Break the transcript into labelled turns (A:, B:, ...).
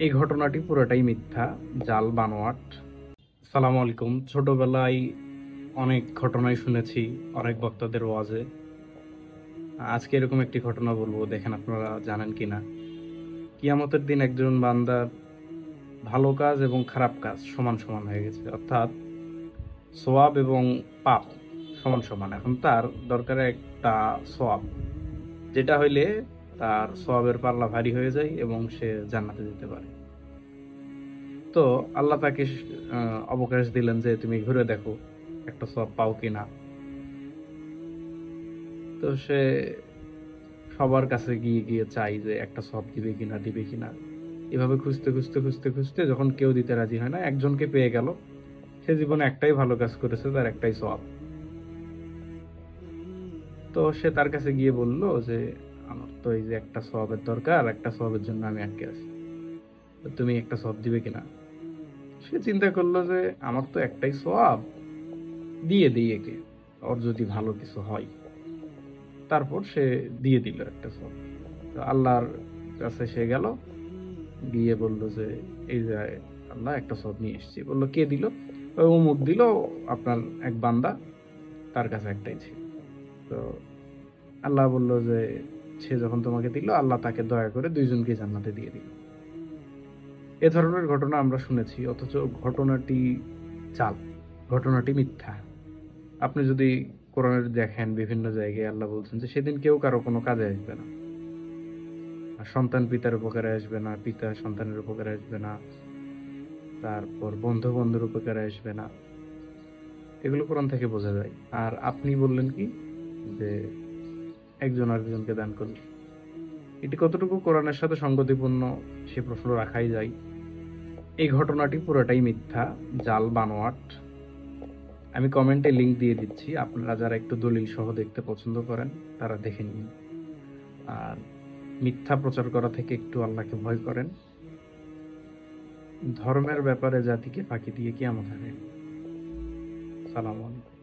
A: এই ঘটনাটি পুরোটাই মিথ্যা, জাল বানোয়াট। সালাম আলাইকুম। ছোটবেলায় অনেক ঘটনাই শুনেছি, অনেক বক্তাদের ওয়াজে। আজকে এরকম একটি ঘটনা বলবো, দেখেন আপনারা জানেন কিনা। কিয়ামতের দিন একজন বান্দার ভালো কাজ এবং খারাপ কাজ সমান সমান হয়ে গেছে, অর্থাৎ সোয়াব এবং পাপ সমান সমান। এখন তার দরকার একটা সোয়াব, যেটা হইলে তার সোয়াবের পাল্লা ভারী হয়ে যায় এবং সে জান্নাতে যেতে পারে। তো আল্লাহ তাকে অবকাশ দিলেন যে তুমি ঘুরে দেখো একটা সওয়াব পাও কিনা। তো সে সবার কাছে গিয়ে গিয়ে চাই যে একটা সওয়াব দিবে কিনা। এভাবে খুঁজতে খুঁজতে খুঁজতে খুঁজতে যখন কেউ দিতে রাজি হয় না, একজনকে পেয়ে গেল। সে জীবনে একটাই ভালো কাজ করেছে, তার একটাই সওয়াব। তো সে তার কাছে গিয়ে বলল যে আমার তো এই যে একটা সওয়াবের দরকার, একটা সওয়াবের জন্য আমি আটকে আছি, তো তুমি একটা সওয়াব দিবে কিনা। সে চিন্তা করলো যে আমার তো একটাই সওয়াব, দিয়ে দিই একে, ওর যদি ভালো কিছু হয়। তারপর সে দিয়ে দিল একটা সব। তো আল্লাহর কাছে সে গেল, গিয়ে বলল যে এই যে আল্লাহ, একটা সব নিয়ে এসেছি। বলল কে দিল? ওই অমুক দিল, আপনার এক বান্দা, তার কাছে একটাই ছিল। তো আল্লাহ বলল যে সে যখন তোমাকে দিল, আল্লাহ তাকে দয়া করে দুইজনকে জান্নাতে দিয়ে দিল। এ ধরনের ঘটনা আমরা শুনেছি, অথচ ঘটনাটি জাল, ঘটনাটি মিথ্যা। আপনি যদি কোরআনের দেখেন, বিভিন্ন জায়গায় আল্লাহ বলছেন যে সেদিন কেউ কারো কোনো কাজে আসবে না। আর সন্তান পিতার উপকারে আসবে না, পিতা সন্তানের উপকারে আসবে না, তারপর বন্ধু বন্ধুর উপকারে আসবে না। এগুলো কোরআন থেকে বোঝা যায়। আর আপনি বললেন কি, যে একজন আরেকজনকে দান করবে, এটি কতটুকু কোরআনের সাথে সঙ্গতিপূর্ণ সে প্রশ্ন রাখাই যায়। এই ঘটনাটি পুরোটাই মিথ্যা, জাল বানোয়াট। আমি কমেন্টে লিংক দিয়ে দিচ্ছি, আপনারা যারা একটু দলিল সহ দেখতে পছন্দ করেন তারা দেখে নিন। আর মিথ্যা প্রচার করা থেকে একটু আল্লাহকে ভয় করেন। ধর্মের ব্যাপারে জাতিকে ফাঁকি দিয়ে কিয়ামত হবে। সালাম আলাইকুম।